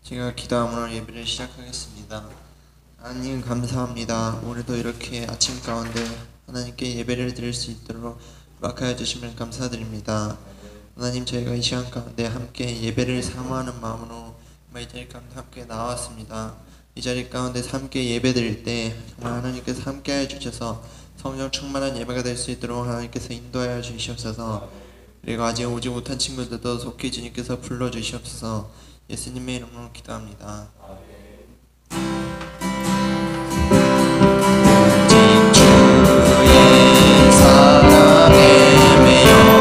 제가 기도함으로 예배를 시작하겠습니다. 하나님 감사합니다. 오늘도 이렇게 아침 가운데 하나님께 예배를 드릴 수 있도록 허락하여 주시면 감사드립니다. 하나님, 저희가 이 시간 가운데 함께 예배를 사모하는 마음으로 이 자리 가운데 함께 나왔습니다. 이 자리 가운데 함께 예배 드릴 때 정말 하나님께서 함께하여 주셔서 성령 충만한 예배가 될 수 있도록 하나님께서 인도하여 주시옵소서. 그리고 아직 오지 못한 친구들도 속히 주님께서 불러주시옵소서. 예수님의 이름으로 기도합니다. 주의 사랑에 매여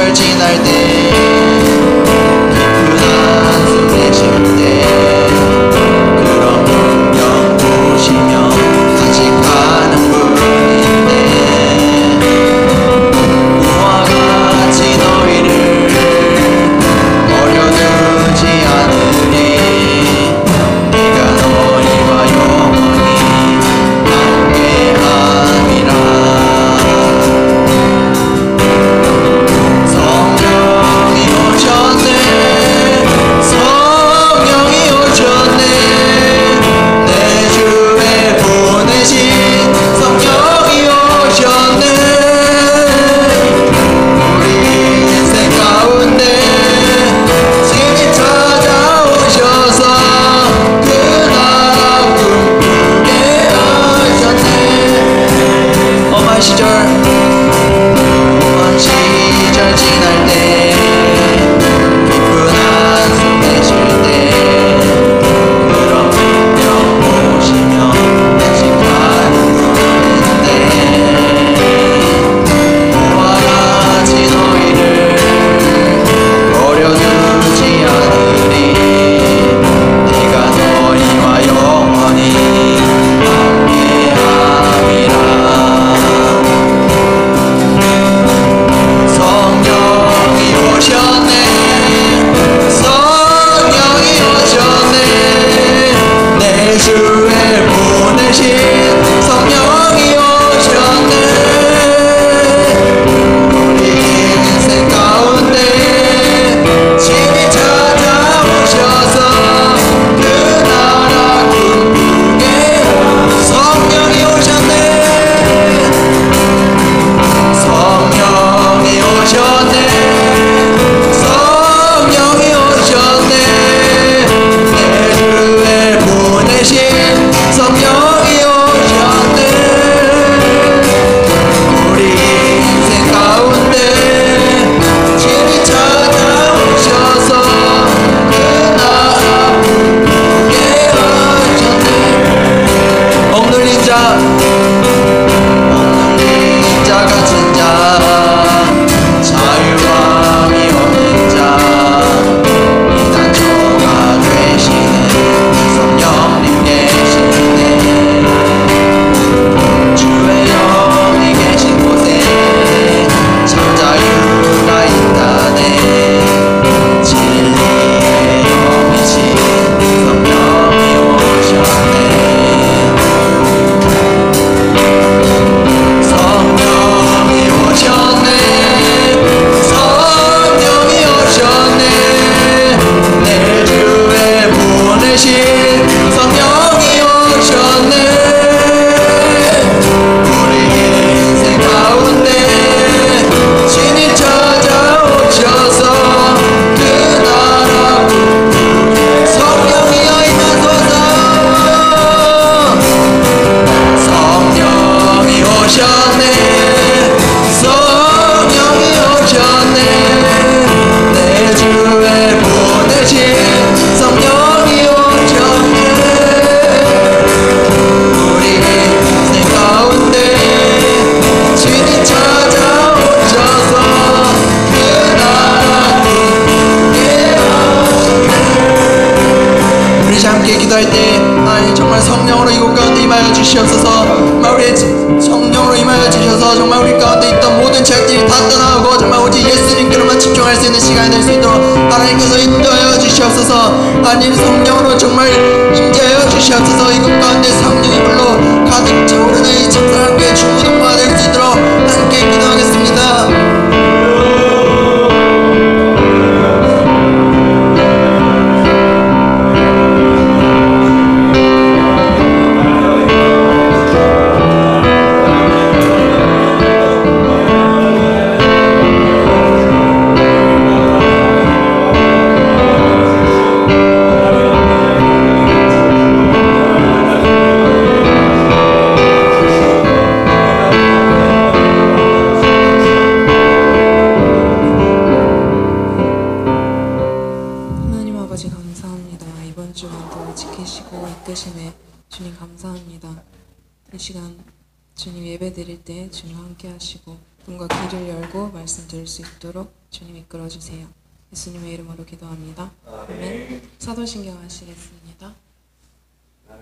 시절 지날 때 깊은 한숨 내쉴 때 그런 풍경 보시며 간직하는 분인데 우와 같이 너희를 버려두지 않으리 네가 너희와 영원히 함께함이라 성령이 오셨네 성령이 오셨네 내 주에 보내신 성령이 오셨네 우리 인생 가운데 친히 찾아오셔서 그 나라 꿈꾸게 하셨네 험한 시절 지날 때 깊은 한숨 내쉴 때 그런 풍경 보시며 간직하는 분인데 우와 같이 너희를 버려두지 않으리 네가 너희와 영원히 함께함이라 성령이 오셨네 성령이 오셨네 내 주에 보내신 성령이 오셨네 우리 인생 가운데 친히 찾아오셔서 그 나라 꿈꾸게 성령이 오셨네 성령이 오셨네 성령이 오셨네 내 주에 보내신 성령이 오셨네 우리 인생 가운데 친히 찾아오셔서 그 나라 꿈꾸게 하셨네 억눌린 자 같은 자 자유함이 없는 자 이단초가 되시는 성령님 계시네 주의 영이 계신 곳에 참 자유가 있다네 진리의 영이신 성령이 오셨네 성령이 오셨네 성령이 오셨네 내 주에 보내신 성령이 오셨네 우리 인생 가운데 친히 찾아오셔서 그 나라 성령이여 임하소서 성령이 오셨네 성령이 오셨네 내 주에 보내신 성령이 오셨네 우리 인생 가운데 친히 찾아오셔서 그 나라 꿈꾸게 하셨네 우리 함께 기도할 때 하나님 정말 성령으로 이곳 가운데 임하여 주시옵소서 정말 우리 성령으로 임하여 주셔서 정말 우리 가운데 있던 모든 죄악들이 다 떠나고 정말 오직 예수님께로만 집중할 수 있는 시간이 될 수 있도록 하나님께서 인도하여 주시옵소서 하나님 성령으로 정말 임재하여 주시옵소서 이곳 가운데 성령의 불로 가득 차오르는 이 참사랑교회 중고동부가 될 수 있도록 함께 기도하겠습니다. 이끄심에 주님 감사합니다. 이 시간 주님 예배 드릴 때 주님 함께 하시고 눈과 귀를 열고 말씀 들을 수 있도록 주님 이끌어 주세요. 예수님의 이름으로 기도합니다. 아멘. 사도신경 하시겠습니다.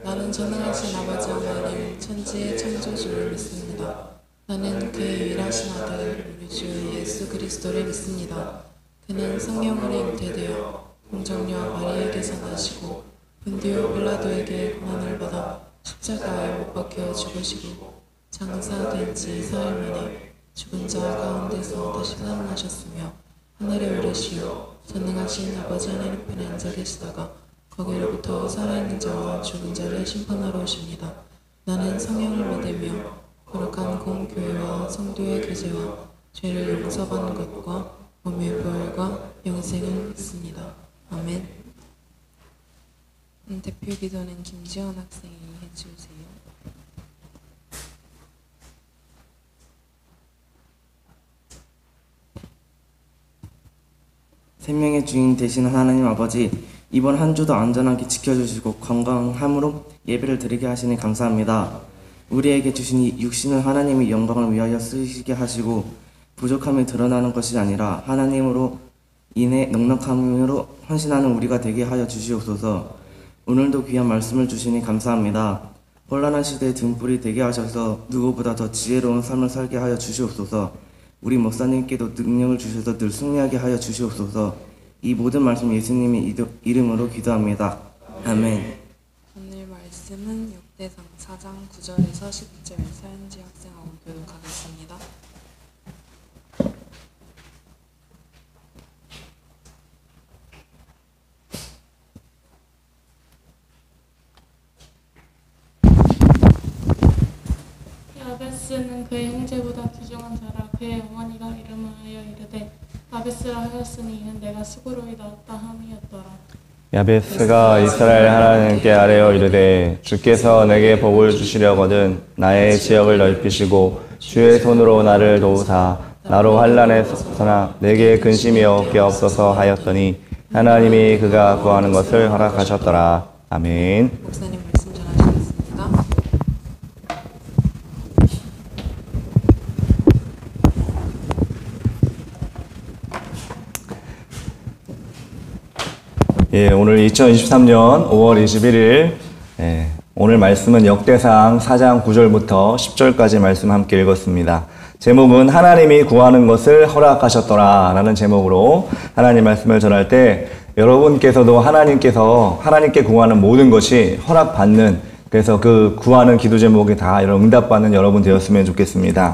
나는 전능하신 아버지 하나님 천지의 창조주를 믿습니다. 나는 그의 유일하신 아들 우리 주 예수 그리스도를 믿습니다. 그는 성령으로 잉태되어 동정녀 마리아에게서 나시고 본디오 빌라도에게 고난을 받아 십자가에 못 박혀 죽으시고 장사된 지 사흘 만에 죽은 자 가운데서 다시 살아나셨으며 하늘에 오르시어 전능하신 아버지 하나님 편에 앉아 계시다가 거기로부터 살아있는 자와 죽은 자를 심판하러 오십니다. 나는 성령을 믿으며 거룩한 공교회와 성도의 교제와 죄를 용서받는 것과 몸의 부활과 영생을 믿습니다. 아멘. 대표 기도는 김지원 학생이 해주세요. 생명의 주인 되시는 하나님 아버지, 이번 한 주도 안전하게 지켜주시고 건강함으로 예배를 드리게 하시니 감사합니다. 우리에게 주신 이 육신을 하나님의 영광을 위하여 쓰시게 하시고 부족함이 드러나는 것이 아니라 하나님으로 인해 넉넉함으로 헌신하는 우리가 되게 하여 주시옵소서. 오늘도 귀한 말씀을 주시니 감사합니다. 혼란한 시대에 등불이 되게 하셔서 누구보다 더 지혜로운 삶을 살게 하여 주시옵소서. 우리 목사님께도 능력을 주셔서 늘 승리하게 하여 주시옵소서. 이 모든 말씀 예수님의 이름으로 기도합니다. 아멘. 오늘 말씀은 역대상 4장 9절에서 10절 서현지 학생하고 교독하겠습니다. 야베스는 그의 형제보다 귀중한 자라. 그의 어머니가 이름을 하여 이르되 야베스라 하였으니 이는 내가 수고로이 낳았다 함이었더라. 야베스가 이스라엘 하나님께 아뢰어 이르되 주께서 내게 복을 주시려거든 나의 지역을 넓히시고 주의 손으로 나를 도우사 나로 환난에 서나 내게 근심이 없게 없어서 하였더니 하나님이 그가 구하는 것을 허락하셨더라. 아멘. 목사님 말씀 전하시겠습니다. 예, 오늘 2023년 5월 21일 오늘 말씀은 역대상 4장 9절부터 10절까지 말씀 함께 읽었습니다. 제목은 하나님이 구하는 것을 허락하셨더라 라는 제목으로 하나님 말씀을 전할 때 여러분께서도 하나님께 구하는 모든 것이 허락받는, 그래서 그 구하는 기도 제목이 다 응답받는 여러분 되었으면 좋겠습니다.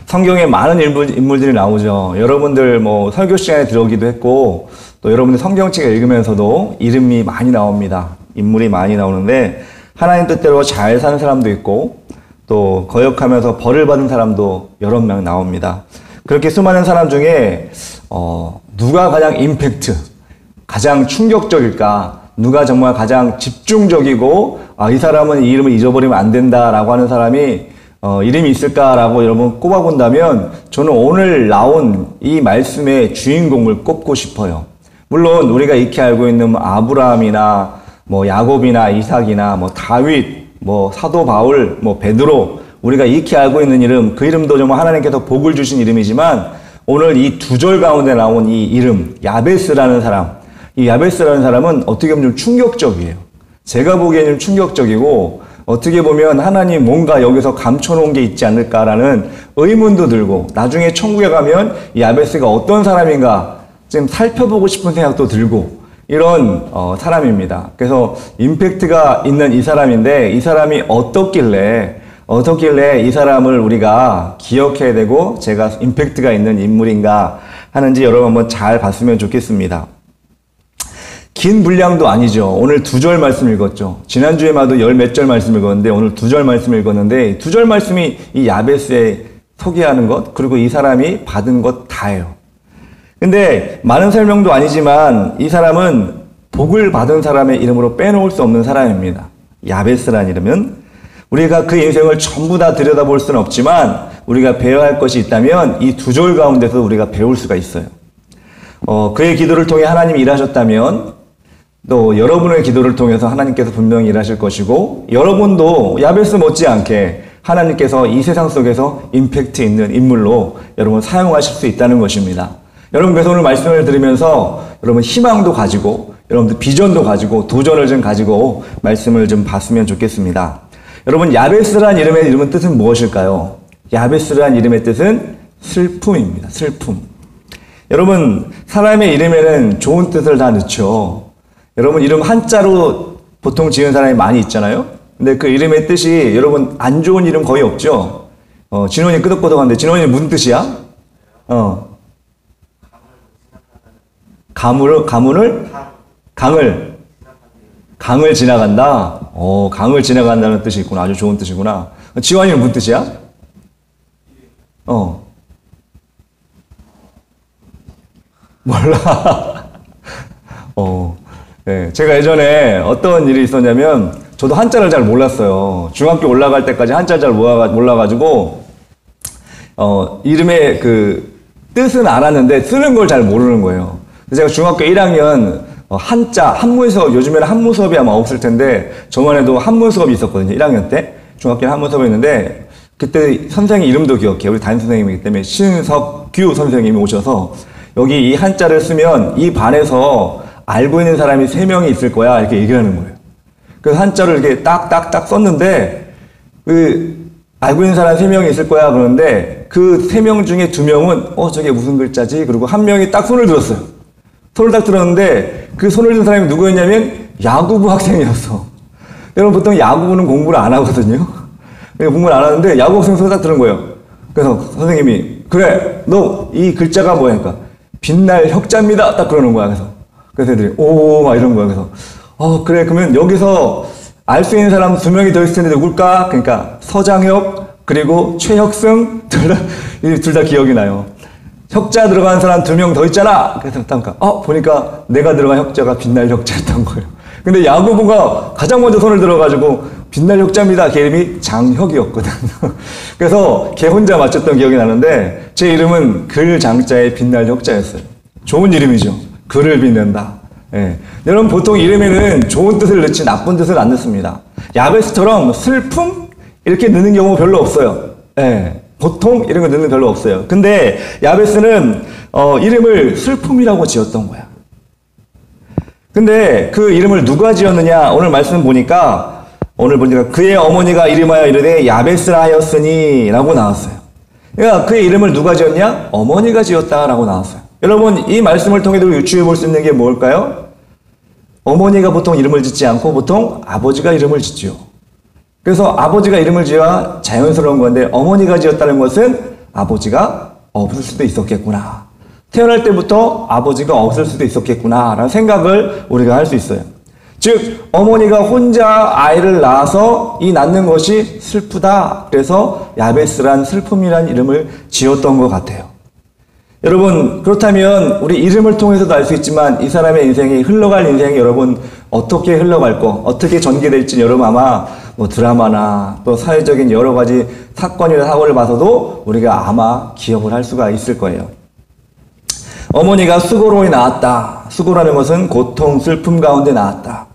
성경에 많은 인물들이 나오죠. 여러분들 설교 시간에 들어오기도 했고 또 여러분들 성경책 읽으면서도 이름이 많이 나옵니다. 인물이 많이 나오는데 하나님 뜻대로 잘 사는 사람도 있고 또 거역하면서 벌을 받은 사람도 여러 명 나옵니다. 그렇게 수많은 사람 중에 누가 가장 임팩트, 가장 충격적일까? 누가 정말 가장 집중적이고 이 사람은 이 이름을 잊어버리면 안 된다라고 하는 사람이 이름이 있을까라고 여러분 꼽아본다면 저는 오늘 나온 이 말씀의 주인공을 꼽고 싶어요. 물론 우리가 익히 알고 있는 아브라함이나 야곱이나 이삭이나 다윗, 사도 바울, 베드로, 우리가 익히 알고 있는 이름, 그 이름도 정말 하나님께서 복을 주신 이름이지만 오늘 이 두 절 가운데 나온 이 이름 야베스라는 사람, 이 야베스라는 사람은 어떻게 보면 좀 충격적이에요. 제가 보기에는 좀 충격적이고 어떻게 보면 하나님 뭔가 여기서 감춰놓은 게 있지 않을까라는 의문도 들고 나중에 천국에 가면 이 야베스가 어떤 사람인가 좀 살펴보고 싶은 생각도 들고 이런 사람입니다. 그래서 임팩트가 있는 이 사람인데 이 사람이 어떻길래 이 사람을 우리가 기억해야 되고 제가 임팩트가 있는 인물인가 하는지 여러분 한번 잘 봤으면 좋겠습니다. 긴 분량도 아니죠. 오늘 두 절 말씀 읽었죠. 지난주에마도 열 몇 절 말씀 읽었는데 오늘 두 절 말씀 읽었는데 두 절 말씀이 이 야베스에 소개하는 것 그리고 이 사람이 받은 것 다예요. 근데 많은 설명도 아니지만 이 사람은 복을 받은 사람의 이름으로 빼놓을 수 없는 사람입니다. 야베스라는 이름은 우리가 그 인생을 전부 다 들여다볼 수는 없지만 우리가 배워야 할 것이 있다면 이 두 절 가운데서 우리가 배울 수가 있어요. 그의 기도를 통해 하나님이 일하셨다면 또 여러분의 기도를 통해서 하나님께서 분명히 일하실 것이고 여러분도 야베스 못지않게 하나님께서 이 세상 속에서 임팩트 있는 인물로 여러분 사용하실 수 있다는 것입니다. 여러분 그래서 오늘 말씀을 들으면서 여러분 희망도 가지고 여러분들 비전도 가지고 도전을 좀 가지고 말씀을 좀 봤으면 좋겠습니다. 여러분 야베스라는 이름의 뜻은 무엇일까요? 야베스라는 이름의 뜻은 슬픔입니다. 슬픔. 여러분 사람의 이름에는 좋은 뜻을 다 넣죠. 여러분 이름 한자로 보통 지은 사람이 많이 있잖아요. 근데 그 이름의 뜻이 여러분 안 좋은 이름 거의 없죠. 진원이 끄덕끄덕한데 진원이 무슨 뜻이야? 강을 지나간다. 강을 지나간다는 뜻이 있구나. 아주 좋은 뜻이구나. 지원이는 무슨 뜻이야? 몰라. 네. 제가 예전에 어떤 일이 있었냐면, 저도 한자를 잘 몰랐어요. 중학교 올라갈 때까지 한자를 잘 몰라가지고, 이름의 그 뜻은 알았는데 쓰는 걸 잘 모르는 거예요. 그래서 제가 중학교 1학년 한자, 한문 수업, 요즘에는 한문 수업이 아마 없을 텐데, 저만 해도 한문 수업이 있었거든요. 1학년 때. 중학교에 한문 수업이 있는데, 그때 선생님 이름도 기억해요. 우리 담임 선생님이기 때문에 신석규 선생님이 오셔서, 여기 이 한자를 쓰면 이 반에서 알고 있는 사람이 3명이 있을 거야. 이렇게 얘기하는 거예요. 그래서 한자를 이렇게 딱딱딱 썼는데, 알고 있는 사람 3명이 있을 거야. 그러는데, 그 3명 중에 2명은, 저게 무슨 글자지? 그리고 1명이 딱 손을 들었어요. 손을 딱 들었는데, 그 손을 든 사람이 누구였냐면, 야구부 학생이었어. 여러분, 보통 야구부는 공부를 안 하거든요. 공부를 안 하는데, 야구 학생 손을 딱 들은 거예요. 그래서 선생님이, 그래, 너 이 글자가 뭐야? 빛날 혁자입니다. 딱 그러는 거야. 그래서 애들이, 막 이런 거야. 그래서, 그래. 그러면 여기서 알 수 있는 사람 2명이 더 있을 텐데 누굴까? 그러니까 서장혁, 그리고 최혁승, 둘 다 기억이 나요. 혁자 들어간 사람 2명 더 있잖아. 그래서 보니까 내가 들어간 혁자가 빛날 혁자였던 거예요. 근데 야구부가 가장 먼저 손을 들어가지고 빛날 혁자입니다. 걔 이름이 장혁이었거든. 그래서 걔 혼자 맞췄던 기억이 나는데 제 이름은 글 장자의 빛날 혁자였어요. 좋은 이름이죠. 글을 빛낸다. 예. 여러분 보통 이름에는 좋은 뜻을 넣지 나쁜 뜻을 안 넣습니다. 야베스처럼 슬픔 이렇게 넣는 경우 별로 없어요. 예. 보통 이런 거 넣는 별로 없어요. 근데 야베스는 이름을 슬픔이라고 지었던 거야. 근데 그 이름을 누가 지었느냐? 오늘 말씀 보니까 그의 어머니가 이름하여 이르되 야베스라 하였으니 라고 나왔어요. 그러니까 그의 이름을 누가 지었냐? 어머니가 지었다라고 나왔어요. 여러분 이 말씀을 통해서 유추해 볼 수 있는 게 뭘까요? 어머니가 보통 이름을 짓지 않고 보통 아버지가 이름을 짓죠. 그래서 아버지가 이름을 지어야 자연스러운 건데 어머니가 지었다는 것은 아버지가 없을 수도 있었겠구나. 태어날 때부터 아버지가 없을 수도 있었겠구나 라는 생각을 우리가 할 수 있어요. 즉 어머니가 혼자 아이를 낳아서 이 낳는 것이 슬프다. 그래서 야베스란 슬픔이란 이름을 지었던 것 같아요. 여러분 그렇다면 우리 이름을 통해서도 알 수 있지만 이 사람의 인생이 흘러갈 인생이 여러분 어떻게 흘러갈 거 어떻게 전개될지 여러분 아마 드라마나 또 사회적인 여러 가지 사건이나 사고를 봐서도 우리가 아마 기억을 할 수가 있을 거예요. 어머니가 수고로이 낳았다. 수고라는 것은 고통, 슬픔 가운데 낳았다.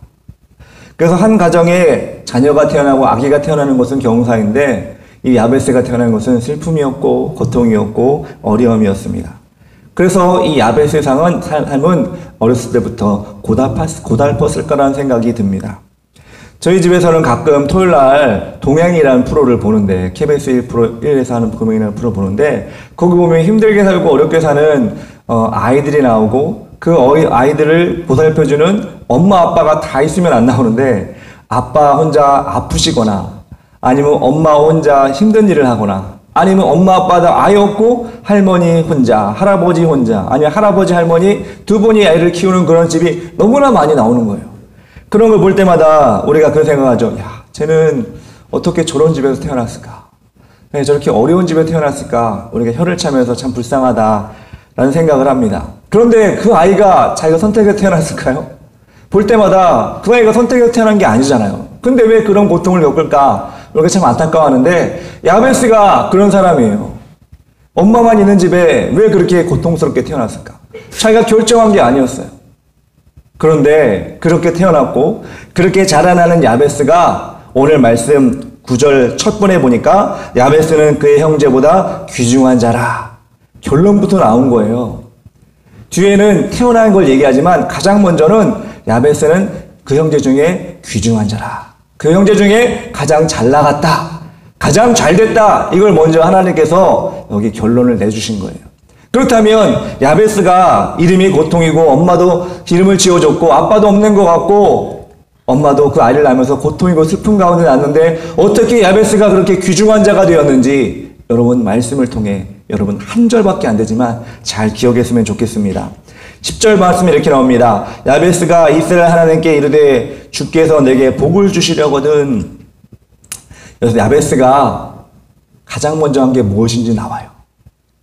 그래서 한 가정에 자녀가 태어나고 아기가 태어나는 것은 경사인데 이 야베스가 태어난 것은 슬픔이었고 고통이었고 어려움이었습니다. 그래서 이 야베스의 삶은 어렸을 때부터 고달팠을 거라는 생각이 듭니다. 저희 집에서는 가끔 토요일 날 동양이라는 프로를 보는데 KBS 1에서 하는 동양이라는 프로 보는데 거기 보면 힘들게 살고 어렵게 사는 아이들이 나오고 그 아이들을 보살펴주는 엄마 아빠가 다 있으면 안 나오는데 아빠 혼자 아프시거나 아니면 엄마 혼자 힘든 일을 하거나 아니면 엄마 아빠가 아이 없고 할머니 혼자 할아버지 혼자 아니면 할아버지 할머니 두 분이 아이를 키우는 그런 집이 너무나 많이 나오는 거예요. 그런 걸 볼 때마다 우리가 그런 생각하죠. 야, 쟤는 어떻게 저런 집에서 태어났을까? 왜 저렇게 어려운 집에 태어났을까? 우리가 혀를 차면서 참 불쌍하다라는 생각을 합니다. 그런데 그 아이가 자기가 선택해서 태어났을까요? 볼 때마다 그 아이가 선택해서 태어난 게 아니잖아요. 근데 왜 그런 고통을 겪을까? 이렇게 참 안타까워하는데 야베스가 그런 사람이에요. 엄마만 있는 집에 왜 그렇게 고통스럽게 태어났을까? 자기가 결정한 게 아니었어요. 그런데 그렇게 태어났고 그렇게 자라나는 야베스가 오늘 말씀 9절 첫 번에 보니까 야베스는 그의 형제보다 귀중한 자라. 결론부터 나온 거예요. 뒤에는 태어난 걸 얘기하지만 가장 먼저는 야베스는 그 형제 중에 귀중한 자라. 그 형제 중에 가장 잘 나갔다. 가장 잘 됐다. 이걸 먼저 하나님께서 여기 결론을 내주신 거예요. 그렇다면 야베스가 이름이 고통이고 엄마도 이름을 지어줬고 아빠도 없는 것 같고 엄마도 그 아이를 낳으면서 고통이고 슬픔 가운데 낳았는데 어떻게 야베스가 그렇게 귀중한 자가 되었는지 여러분 말씀을 통해 여러분 한 절밖에 안 되지만 잘 기억했으면 좋겠습니다. 10절 말씀이 이렇게 나옵니다. 야베스가 이스라엘 하나님께 이르되 주께서 내게 복을 주시려거든. 그래서 야베스가 가장 먼저 한 게 무엇인지 나와요.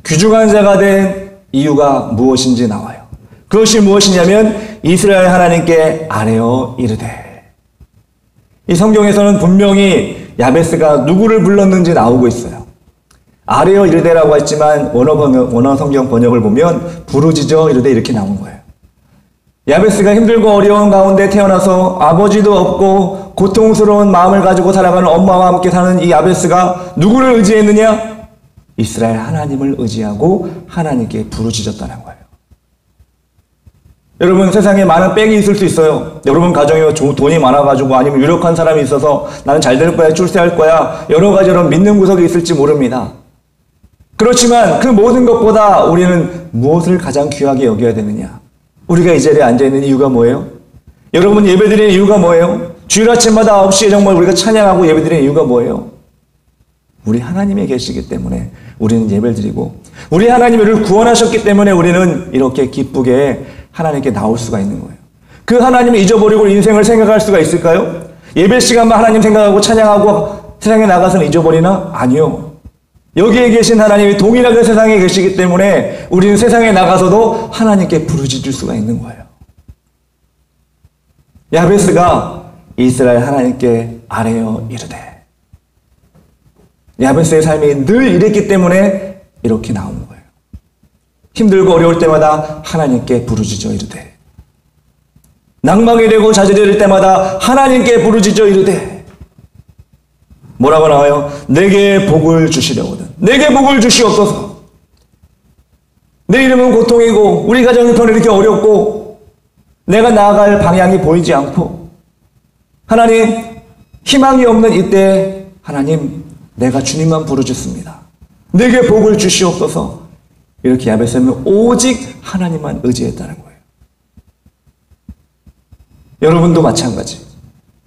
귀중한 자가 된 이유가 무엇인지 나와요. 그것이 무엇이냐면 이스라엘 하나님께 아뢰어 이르되. 이 성경에서는 분명히 야베스가 누구를 불렀는지 나오고 있어요. 아뢰어 이르되라고 했지만 원어 성경 번역을 보면 부르짖어 이르되 이렇게 나온 거예요. 야베스가 힘들고 어려운 가운데 태어나서 아버지도 없고 고통스러운 마음을 가지고 살아가는 엄마와 함께 사는 이 야베스가 누구를 의지했느냐? 이스라엘 하나님을 의지하고 하나님께 부르짖었다는 거예요. 여러분 세상에 많은 빽이 있을 수 있어요. 여러분 가정에 돈이 많아가지고 아니면 유력한 사람이 있어서 나는 잘 될 거야, 출세할 거야, 여러 가지 여러분 믿는 구석이 있을지 모릅니다. 그렇지만 그 모든 것보다 우리는 무엇을 가장 귀하게 여겨야 되느냐? 우리가 이 자리에 앉아있는 이유가 뭐예요? 여러분 예배드리는 이유가 뭐예요? 주일 아침마다 9시에 정말 우리가 찬양하고 예배드리는 이유가 뭐예요? 우리 하나님이 계시기 때문에 우리는 예배를 드리고 우리 하나님이 우리를 구원하셨기 때문에 우리는 이렇게 기쁘게 하나님께 나올 수가 있는 거예요. 그 하나님을 잊어버리고 인생을 생각할 수가 있을까요? 예배 시간만 하나님 생각하고 찬양하고 세상에 나가서는 잊어버리나? 아니요. 여기에 계신 하나님이 동일하게 세상에 계시기 때문에 우리는 세상에 나가서도 하나님께 부르짖을 수가 있는 거예요. 야베스가 이스라엘 하나님께 아뢰어 이르되. 야베스의 삶이 늘 이랬기 때문에 이렇게 나오는 거예요. 힘들고 어려울 때마다 하나님께 부르짖어 이르되. 낭망이 되고 좌절이 될 때마다 하나님께 부르짖어 이르되. 뭐라고 나와요? 내게 복을 주시려거든. 내게 복을 주시옵소서. 내 이름은 고통이고 우리 가정 형편은 이렇게 어렵고 내가 나아갈 방향이 보이지 않고 하나님 희망이 없는 이때 하나님 내가 주님만 부르짖습니다. 내게 복을 주시옵소서. 이렇게 야베스는 오직 하나님만 의지했다는 거예요. 여러분도 마찬가지.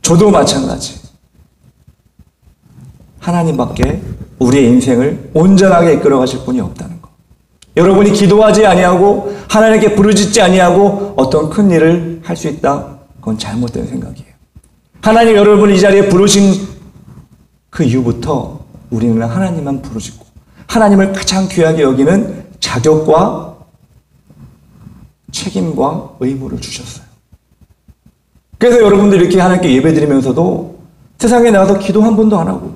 저도 마찬가지. 하나님밖에 우리의 인생을 온전하게 이끌어 가실 분이 없다는 것. 여러분이 기도하지 아니하고 하나님께 부르짖지 아니하고 어떤 큰 일을 할 수 있다? 그건 잘못된 생각이에요. 하나님 여러분을 이 자리에 부르신 그 이후부터 우리는 하나님만 부르짖고 하나님을 가장 귀하게 여기는 자격과 책임과 의무를 주셨어요. 그래서 여러분들 이렇게 하나님께 예배드리면서도 세상에 나가서 기도 한 번도 안 하고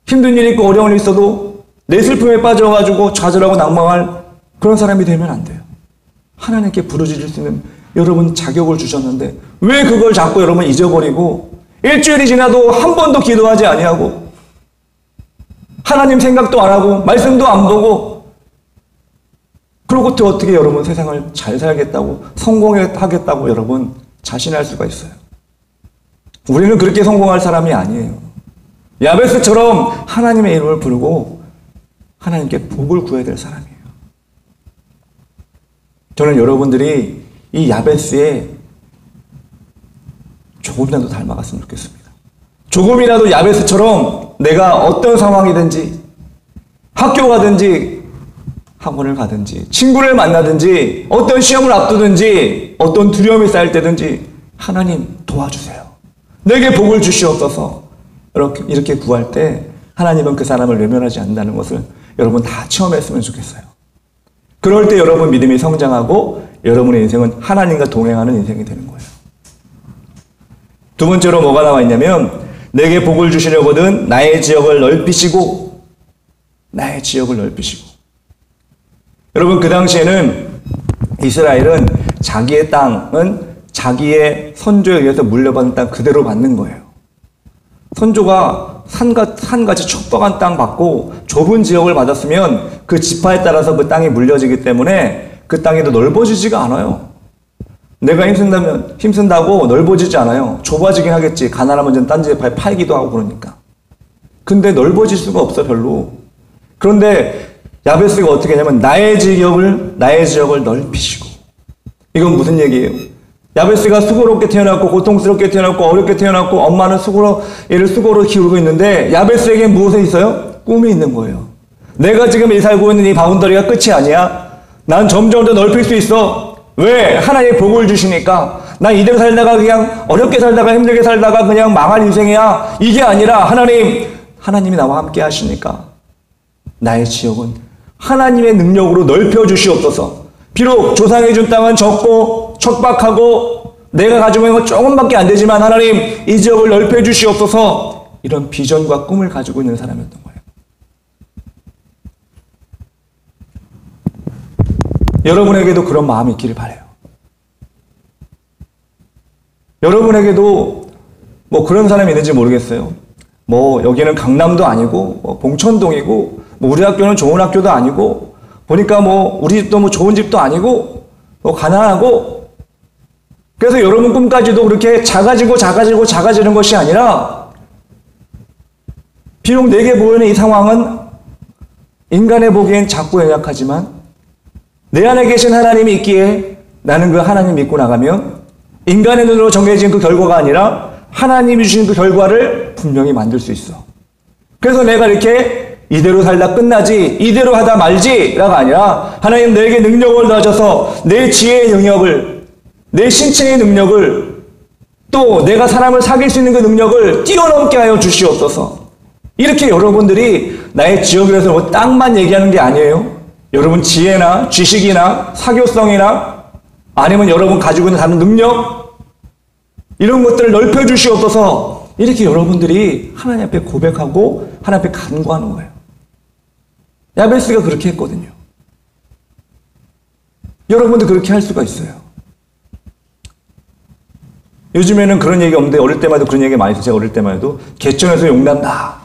힘든 일이 있고 어려운 일이 있어도 내 슬픔에 빠져가지고 좌절하고 낭망할 그런 사람이 되면 안 돼요. 하나님께 부르짖을 수 있는 여러분 자격을 주셨는데 왜 그걸 자꾸 여러분 잊어버리고 일주일이 지나도 한 번도 기도하지 아니하고 하나님 생각도 안 하고 말씀도 안 보고 그러고 어떻게 여러분 세상을 잘 살겠다고 성공하겠다고 여러분 자신할 수가 있어요. 우리는 그렇게 성공할 사람이 아니에요. 야베스처럼 하나님의 이름을 부르고 하나님께 복을 구해야 될 사람이에요. 저는 여러분들이 이 야베스에 조금이라도 닮아갔으면 좋겠습니다. 조금이라도 야베스처럼 내가 어떤 상황이든지 학교 가든지 학원을 가든지 친구를 만나든지 어떤 시험을 앞두든지 어떤 두려움이 쌓일 때든지 하나님 도와주세요. 내게 복을 주시옵소서. 이렇게 구할 때 하나님은 그 사람을 외면하지 않는다는 것을 여러분 다 체험했으면 좋겠어요. 그럴 때 여러분 믿음이 성장하고 여러분의 인생은 하나님과 동행하는 인생이 되는 거예요. 두 번째로 뭐가 나와 있냐면 내게 복을 주시려거든 나의 지역을 넓히시고 나의 지역을 넓히시고. 여러분 그 당시에는 이스라엘은 자기의 땅은 자기의 선조에 의해서 물려받은 땅 그대로 받는 거예요. 선조가 산같이 척박한 땅 받고 좁은 지역을 받았으면 그 지파에 따라서 그 땅이 물려지기 때문에 그 땅이 더 넓어지지가 않아요. 내가 힘쓴다고 넓어지지 않아요. 좁아지긴 하겠지. 가난하면 좀 딴 지파에 팔기도 하고 그러니까. 근데 넓어질 수가 없어 별로. 그런데 야베스가 어떻게 했냐면 나의 지역을 넓히시고. 이건 무슨 얘기예요? 야베스가 수고롭게 태어났고 고통스럽게 태어났고 어렵게 태어났고 엄마는 얘를 수고로 키우고 있는데 야베스에게 무엇이 있어요? 꿈이 있는 거예요. 내가 지금 이 살고 있는 이 바운더리가 끝이 아니야. 난 점점 더 넓힐 수 있어. 왜? 하나님이 복을 주시니까. 난 이대로 살다가 그냥 어렵게 살다가 힘들게 살다가 그냥 망할 인생이야. 이게 아니라 하나님이 나와 함께 하시니까 나의 지역은 하나님의 능력으로 넓혀 주시옵소서. 비록 조상이 준 땅은 적고 척박하고 내가 가지고 있는 건 조금밖에 안 되지만 하나님 이 지역을 넓혀 주시옵소서. 이런 비전과 꿈을 가지고 있는 사람이었던 거예요. 여러분에게도 그런 마음이 있기를 바라요. 여러분에게도 뭐 그런 사람이 있는지 모르겠어요. 뭐 여기는 강남도 아니고 뭐 봉천동이고 뭐 우리 학교는 좋은 학교도 아니고 보니까 뭐 우리 집도 뭐 좋은 집도 아니고 뭐 가난하고 그래서 여러분 꿈까지도 그렇게 작아지는 것이 아니라 비록 내게 보이는 이 상황은 인간의 보기엔 작고 연약하지만 내 안에 계신 하나님이 있기에 나는 그 하나님 믿고 나가면 인간의 눈으로 정해진 그 결과가 아니라 하나님이 주신 그 결과를 분명히 만들 수 있어. 그래서 내가 이렇게 이대로 살다 끝나지 이대로 하다 말지라가 아니라 하나님 내게 능력을 더하셔서 내 지혜의 영역을 내 신체의 능력을 또 내가 사람을 사귈 수 있는 그 능력을 뛰어넘게 하여 주시옵소서. 이렇게 여러분들이 나의 지역이라서 뭐 땅만 얘기하는 게 아니에요. 여러분 지혜나 지식이나 사교성이나 아니면 여러분 가지고 있는 다른 능력 이런 것들을 넓혀 주시옵소서. 이렇게 여러분들이 하나님 앞에 고백하고 하나님 앞에 간구하는 거예요. 야베스가 그렇게 했거든요. 여러분도 그렇게 할 수가 있어요. 요즘에는 그런 얘기 없는데 어릴 때마다 그런 얘기 많이 했어요. 제가 어릴 때만 해도 개천에서 용난다.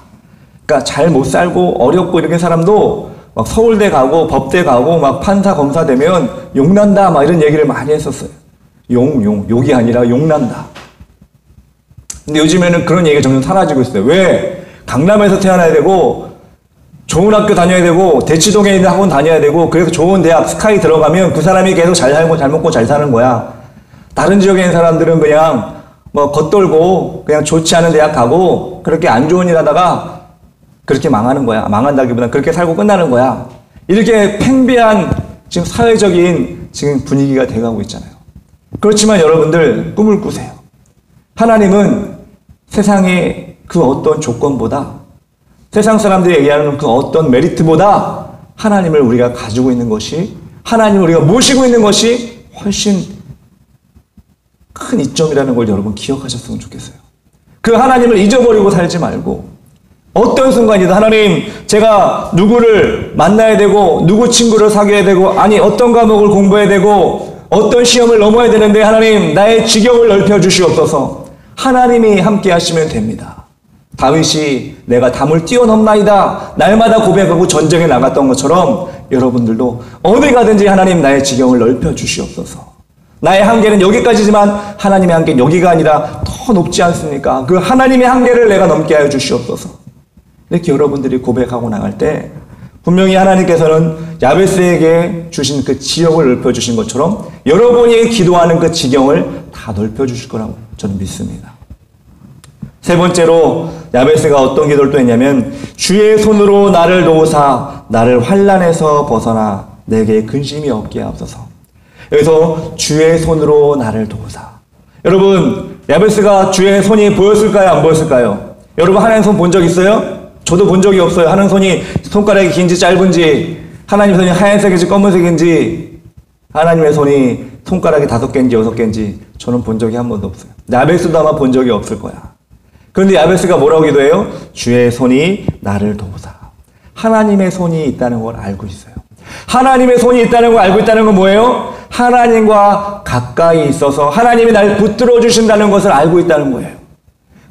그러니까 잘 못 살고 어렵고 이렇게 사람도 막 서울대 가고 법대 가고 막 판사 검사 되면 용난다 막 이런 얘기를 많이 했었어요. 욕이 아니라 용난다. 근데 요즘에는 그런 얘기가 점점 사라지고 있어요. 왜? 강남에서 태어나야 되고 좋은 학교 다녀야 되고 대치동에 있는 학원 다녀야 되고 그래서 좋은 대학 스카이 들어가면 그 사람이 계속 잘 살고 잘 먹고 잘 사는 거야. 다른 지역에 있는 사람들은 그냥 뭐 겉돌고 그냥 좋지 않은 대학 가고 그렇게 안 좋은 일 하다가 그렇게 망하는 거야. 망한다기보다는 그렇게 살고 끝나는 거야. 이렇게 팽배한 지금 사회적인 지금 분위기가 돼가고 있잖아요. 그렇지만 여러분들 꿈을 꾸세요. 하나님은 세상의 그 어떤 조건보다 세상 사람들이 얘기하는 그 어떤 메리트보다 하나님을 우리가 가지고 있는 것이 하나님을 우리가 모시고 있는 것이 훨씬 큰 이점이라는 걸 여러분 기억하셨으면 좋겠어요. 그 하나님을 잊어버리고 살지 말고 어떤 순간이든 하나님 제가 누구를 만나야 되고 누구 친구를 사귀어야 되고 아니 어떤 과목을 공부해야 되고 어떤 시험을 넘어야 되는데 하나님 나의 지경을 넓혀 주시옵소서. 하나님이 함께 하시면 됩니다. 다윗이 내가 담을 뛰어넘나이다 날마다 고백하고 전쟁에 나갔던 것처럼 여러분들도 어디 가든지 하나님 나의 지경을 넓혀 주시옵소서. 나의 한계는 여기까지지만 하나님의 한계는 여기가 아니라 더 높지 않습니까? 그 하나님의 한계를 내가 넘게 하여 주시옵소서. 이렇게 여러분들이 고백하고 나갈 때 분명히 하나님께서는 야베스에게 주신 그 지역을 넓혀주신 것처럼 여러분이 기도하는 그 지경을 다 넓혀주실 거라고 저는 믿습니다. 세 번째로 야베스가 어떤 기도를 또 했냐면 주의 손으로 나를 도우사 나를 환난에서 벗어나 내게 근심이 없게 하옵소서. 여기서 주의 손으로 나를 도우사. 여러분 야베스가 주의 손이 보였을까요? 안 보였을까요? 여러분 하나님 손 본 적 있어요? 저도 본 적이 없어요. 하는 손이 손가락이 긴지 짧은지 하나님 손이 하얀색인지 검은색인지 하나님의 손이 손가락이 5개인지 6개인지 저는 본 적이 한 번도 없어요. 야베스도 아마 본 적이 없을 거야. 그런데 야베스가 뭐라고 기도해요? 주의 손이 나를 도우사. 하나님의 손이 있다는 걸 알고 있어요. 하나님의 손이 있다는 걸 알고 있다는 건 뭐예요? 하나님과 가까이 있어서 하나님이 날 붙들어 주신다는 것을 알고 있다는 거예요.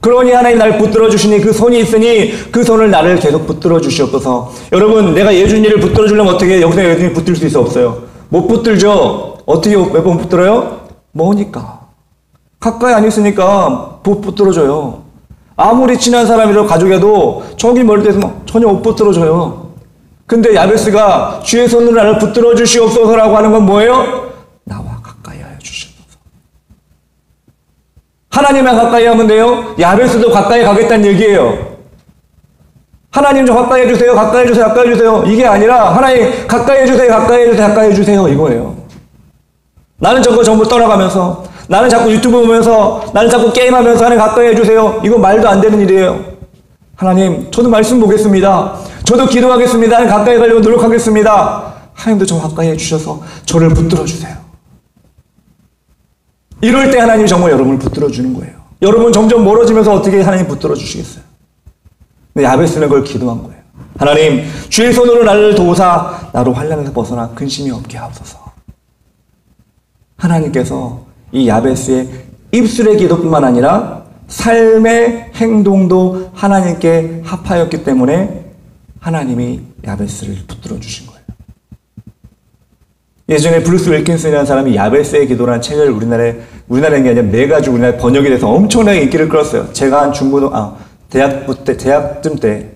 그러니 하나님 나를 붙들어 주시니 그 손이 있으니 그 손을 나를 계속 붙들어 주시옵소서. 여러분, 내가 예준이를 붙들어 주려면 어떻게 해요? 여기서 예준이 붙들 수 있어 없어요? 못 붙들죠. 어떻게 몇 번 붙들어요? 뭐니까. 가까이 안 있으니까 못 붙들어줘요. 아무리 친한 사람이라도 가족에도 저기 멀리 대서 전혀 못 붙들어줘요. 근데 야베스가 주의 손으로 나를 붙들어 주시옵소서라고 하는 건 뭐예요? 나와 가까이 하여 주시옵소서. 하나님만 가까이 하면 돼요? 야베스도 가까이 가겠다는 얘기예요. 하나님 좀 가까이 해주세요. 가까이 해주세요. 가까이 해주세요. 이게 아니라 하나님 가까이 해주세요. 가까이 해주세요. 가까이 해주세요. 이거예요. 나는 저거 전부 떠나가면서 나는 자꾸 유튜브 보면서 나는 자꾸 게임하면서 하나님 가까이 해주세요. 이거 말도 안 되는 일이에요. 하나님 저도 말씀 보겠습니다. 저도 기도하겠습니다. 하나님 가까이 가려고 노력하겠습니다. 하나님도 저 가까이 해주셔서 저를 붙들어 주세요. 이럴 때 하나님이 정말 여러분을 붙들어 주는 거예요. 여러분 점점 멀어지면서 어떻게 하나님 붙들어 주시겠어요? 근데 야베스는 그걸 기도한 거예요. 하나님 주의 손으로 나를 도우사 나로 환난에서 벗어나 근심이 없게 하옵소서. 하나님께서 이 야베스의 입술의 기도뿐만 아니라 삶의 행동도 하나님께 합하였기 때문에 하나님이 야베스를 붙들어 주신 거예요. 예전에 브루스 윌킨슨이라는 사람이 야베스의 기도라는 책을 우리나라에 게 아니라 내가지고 우리나라에 번역이 돼서 엄청나게 인기를 끌었어요. 제가 한 대학쯤 때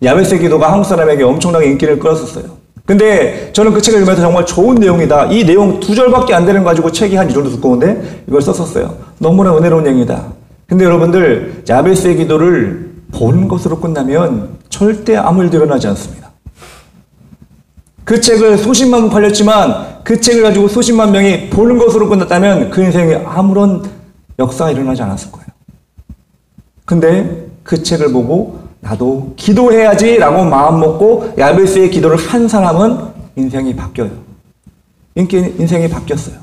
야베스의 기도가 한국 사람에게 엄청나게 인기를 끌었었어요. 근데 저는 그 책을 읽으면서 정말 좋은 내용이다. 이 내용 2절밖에 안 되는 거 가지고 책이 한 이 정도 두꺼운데 이걸 썼었어요. 너무나 은혜로운 내용이다. 근데 여러분들 야베스의 기도를 보는 것으로 끝나면 절대 아무 일도 일어나지 않습니다. 그 책을 수십만 부 팔렸지만 그 책을 가지고 수십만 명이 보는 것으로 끝났다면 그 인생에 아무런 역사가 일어나지 않았을 거예요. 근데 그 책을 보고 나도 기도해야지 라고 마음 먹고 야베스의 기도를 한 사람은 인생이 바뀌어요. 인생이 바뀌었어요.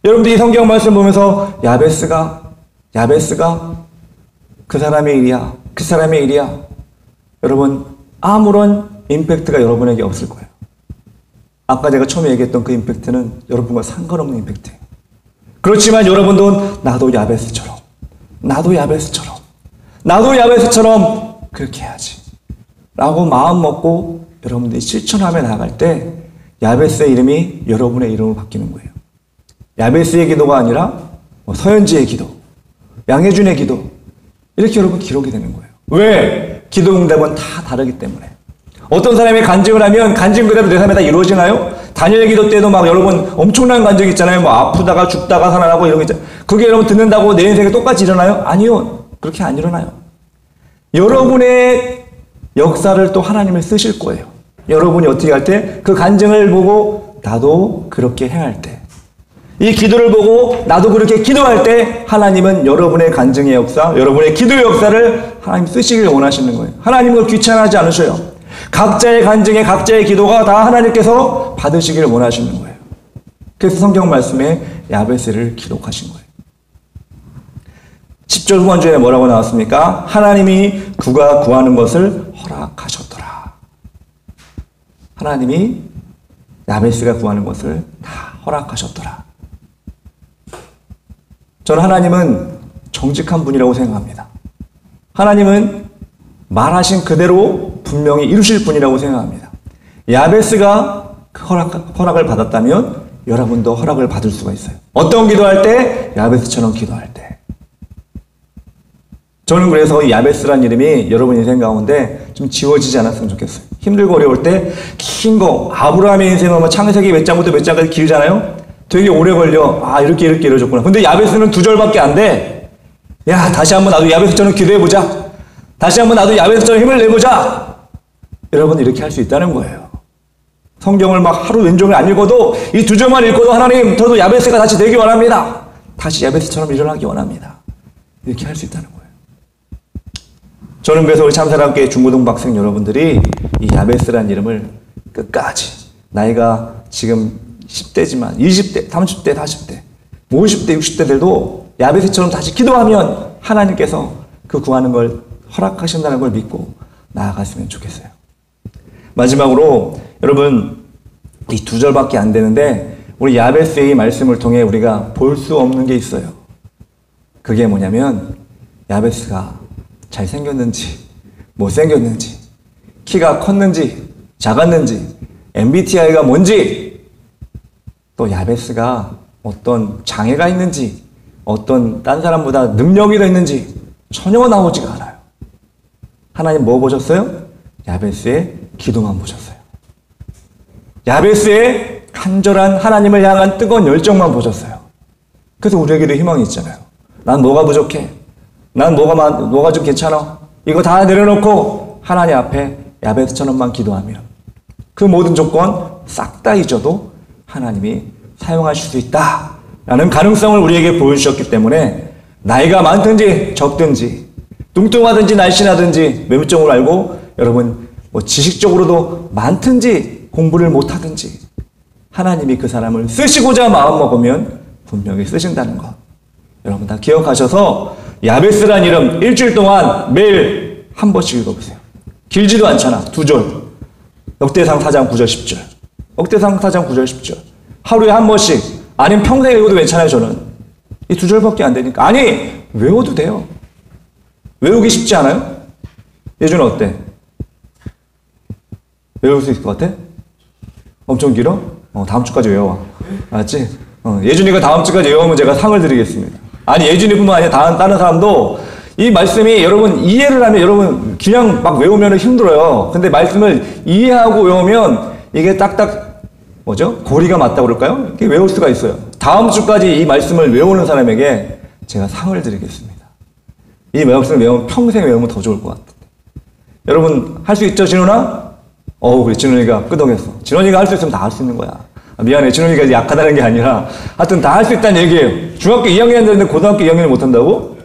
여러분들 이 성경 말씀 보면서 야베스가 그 사람의 일이야. 그 사람의 일이야. 여러분 아무런 임팩트가 여러분에게 없을 거예요. 아까 제가 처음에 얘기했던 그 임팩트는 여러분과 상관없는 임팩트예요. 그렇지만 여러분도 나도 야베스처럼 그렇게 해야지 라고 마음 먹고 여러분들이 실천하며 나아갈 때 야베스의 이름이 여러분의 이름으로 바뀌는 거예요. 야베스의 기도가 아니라 서현지의 기도, 양혜준의 기도 이렇게 여러분 기록이 되는 거예요. 왜? 기도 응답은 다 다르기 때문에. 어떤 사람이 간증을 하면 간증 그대로 내 삶에 다 이루어지나요? 다니엘 기도 때도 막 여러분 엄청난 간증 있잖아요. 뭐 아프다가 죽다가 살아나고 이런 거 있잖아요. 그게 여러분 듣는다고 내 인생에 똑같이 일어나요? 아니요. 그렇게 안 일어나요. 여러분의 역사를 또 하나님을 쓰실 거예요. 여러분이 어떻게 할 때 그 간증을 보고 나도 그렇게 행할 때 이 기도를 보고 나도 그렇게 기도할 때 하나님은 여러분의 간증의 역사, 여러분의 기도의 역사를 하나님 쓰시길 원하시는 거예요. 하나님은 귀찮아하지 않으셔요. 각자의 간증에 각자의 기도가 다 하나님께서 받으시길 원하시는 거예요. 그래서 성경 말씀에 야베스를 기록하신 거예요. 10절 후반주에 뭐라고 나왔습니까? 하나님이 그가 구하는 것을 허락하셨더라. 하나님이 야베스가 구하는 것을 다 허락하셨더라. 저는 하나님은 정직한 분이라고 생각합니다. 하나님은 말하신 그대로 분명히 이루실 분이라고 생각합니다. 야베스가 그 허락을 받았다면 여러분도 허락을 받을 수가 있어요. 어떤 기도할 때? 야베스처럼 기도할 때. 저는 그래서 이 야베스란 이름이 여러분 인생 가운데 좀 지워지지 않았으면 좋겠어요. 힘들고 어려울 때 긴 거, 아브라함의 인생은 뭐 창세기 몇 장부터 몇 장까지 길잖아요. 되게 오래 걸려. 아, 이렇게 이루어졌구나. 근데 야베스는 2절밖에 안 돼. 야, 다시 한번 나도 야베스처럼 기도해보자. 다시 한번 나도 야베스처럼 힘을 내보자. 여러분 이렇게 할 수 있다는 거예요. 성경을 막 하루 왼종일 안 읽어도 이 2절만 읽어도 하나님 저도 야베스가 다시 되기 원합니다. 다시 야베스처럼 일어나기 원합니다. 이렇게 할 수 있다는 거예요. 저는 그래서 우리 참사랑교회 중고등부 학생 여러분들이 이 야베스라는 이름을 끝까지 나이가 지금 10대지만 20대, 30대, 40대, 50대, 60대들도 야베스처럼 다시 기도하면 하나님께서 그 구하는 걸 허락하신다는 걸 믿고 나아갔으면 좋겠어요. 마지막으로 여러분 이 2절밖에 안 되는데 우리 야베스의 말씀을 통해 우리가 볼 수 없는 게 있어요. 그게 뭐냐면 야베스가 잘생겼는지 못생겼는지 키가 컸는지 작았는지 MBTI가 뭔지 또 야베스가 어떤 장애가 있는지 어떤 딴 사람보다 능력이 더 있는지 전혀 나오지가 않아요. 하나님 뭐 보셨어요? 야베스의 기도만 보셨어요. 야베스의 간절한 하나님을 향한 뜨거운 열정만 보셨어요. 그래서 우리에게도 희망이 있잖아요. 난 뭐가 부족해? 난 뭐가 좀 괜찮아? 이거 다 내려놓고 하나님 앞에 야베스처럼만 기도하면 그 모든 조건 싹 다 잊어도 하나님이 사용하실 수 있다라는 가능성을 우리에게 보여주셨기 때문에 나이가 많든지 적든지 뚱뚱하든지 날씬하든지 매무증을 알고 여러분 뭐 지식적으로도 많든지 공부를 못하든지 하나님이 그 사람을 쓰시고자 마음먹으면 분명히 쓰신다는 것 여러분 다 기억하셔서 야베스란 이름 일주일 동안 매일 한 번씩 읽어보세요. 길지도 않잖아. 2절 역대상 4장 9절 10절 역대상 4장 9절 10절 하루에 한 번씩 아니면 평생 읽어도 괜찮아요. 저는 이 2절밖에 안 되니까 아니 외워도 돼요. 외우기 쉽지 않아요? 예준은 어때? 외울 수 있을 것 같아? 엄청 길어? 다음 주까지 외워와. 알았지? 예준이가 다음 주까지 외우면 제가 상을 드리겠습니다. 아니 예준이뿐만 아니라 다른 사람도 이 말씀이 여러분 이해를 하면 여러분 그냥 막 외우면 힘들어요. 근데 말씀을 이해하고 외우면 이게 딱딱 뭐죠? 고리가 맞다고 그럴까요? 이렇게 외울 수가 있어요. 다음 주까지 이 말씀을 외우는 사람에게 제가 상을 드리겠습니다. 이 말씀을 외우면 평생 외우면 더 좋을 것 같은데. 여러분 할 수 있죠, 진원아? 그래 진원이가 끄덕였어. 진원이가 할 수 있으면 다 할 수 있는 거야. 미안해, 진원이가 약하다는 게 아니라 하여튼 다 할 수 있다는 얘기예요. 중학교 2학년 되는데 고등학교 2학년을 못한다고?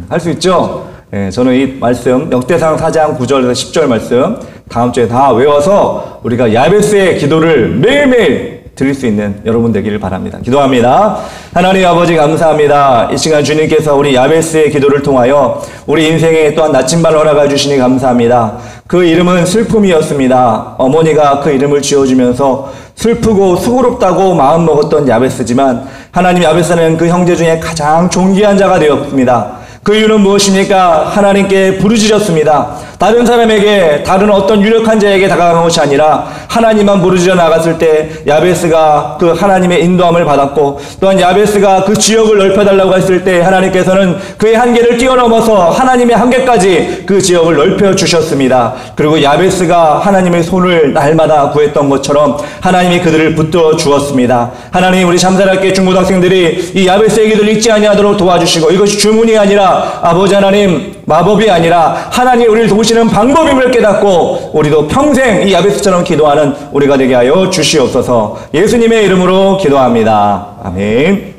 할 수 있죠? 예, 저는 이 말씀 역대상 4장 9절에서 10절 말씀 다음 주에 다 외워서 우리가 야베스의 기도를 매일매일 드릴 수 있는 여러분 되기를 바랍니다. 기도합니다. 하나님 아버지 감사합니다. 이 시간 주님께서 우리 야베스의 기도를 통하여 우리 인생에 또한 나침반을 허락해 주시니 감사합니다. 그 이름은 슬픔이었습니다. 어머니가 그 이름을 지어주면서 슬프고 수고롭다고 마음먹었던 야베스지만 하나님 야베스는 그 형제 중에 가장 존귀한 자가 되었습니다. 그 이유는 무엇입니까? 하나님께 부르짖었습니다. 다른 사람에게 다른 어떤 유력한 자에게 다가간 것이 아니라 하나님만 부르짖어 나갔을 때 야베스가 그 하나님의 인도함을 받았고 또한 야베스가 그 지역을 넓혀달라고 했을 때 하나님께서는 그의 한계를 뛰어넘어서 하나님의 한계까지 그 지역을 넓혀주셨습니다. 그리고 야베스가 하나님의 손을 날마다 구했던 것처럼 하나님이 그들을 붙들어 주었습니다. 하나님 우리 참사랑교회 중고등학생들이 이 야베스의 기도를 잊지 아니하도록 도와주시고 이것이 주문이 아니라 아버지 하나님 마법이 아니라 하나님 우리를 도우시는 방법임을 깨닫고 우리도 평생 이 야베스처럼 기도하는 우리가 되게 하여 주시옵소서. 예수님의 이름으로 기도합니다. 아멘.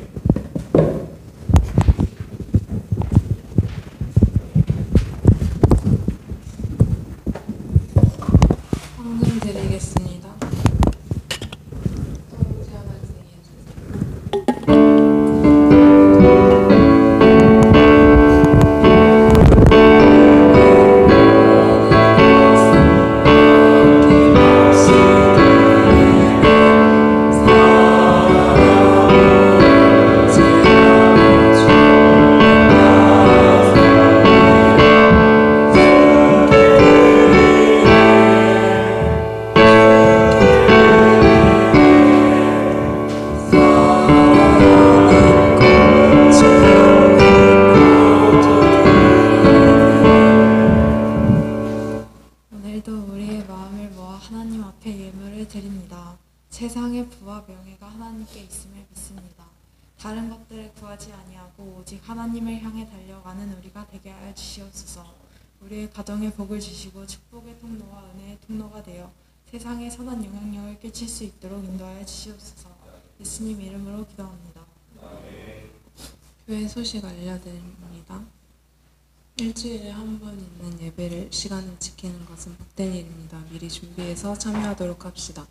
황금 드리겠습니다. 오늘도 우리의 마음을 모아 하나님 앞에 예물을 드립니다. 세상의 부와 명예가 하나님께 있음을 믿습니다. 다른 것들을 구하지 아니하고 오직 하나님을 향해 달려가는 우리가 되게 하여 주시옵소서. 우리의 가정에 복을 주시고 축복의 통로와 은혜의 통로가 되어 세상에 선한 영향력을 끼칠 수 있도록 인도하여 주시옵소서. 예수님 이름으로 기도합니다. 교회 소식 알려드립니다. 일주일에 한 번 있는 예배를 시간을 지키는 것은 복된 일입니다. 미리 준비해서 참여하도록 합시다.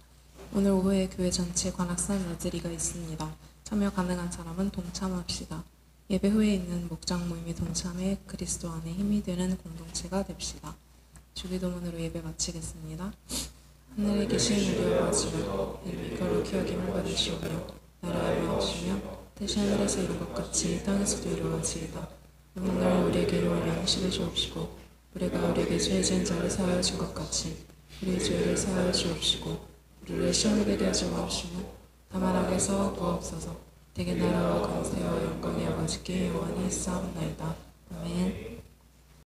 오늘 오후에 교회 전체 관악산 나들이가 있습니다. 참여 가능한 사람은 동참합시다. 예배 후에 있는 목장 모임에 동참해 그리스도 안에 힘이 되는 공동체가 됩시다. 주기도문으로 예배 마치겠습니다. 하늘에 계신 우리 아버지여 이름이 거룩히 여김을 받으시오며 나라의 마옵시며 다시 하늘에서 이룬 것 같이 땅에서도 이루어지이다. 오늘날 우리에게 일용할 양식을 주옵시고 우리가 우리에게 죄 지은 자를 사하여 준 것 같이 우리의 죄를 사하여 주옵시고 우리를 시험에 들게 하지 마옵시고 다만 악에서 구하옵소서. 대개 나라와 권세와 영광이 아버지께 영원히 있사옵나이다. 아멘.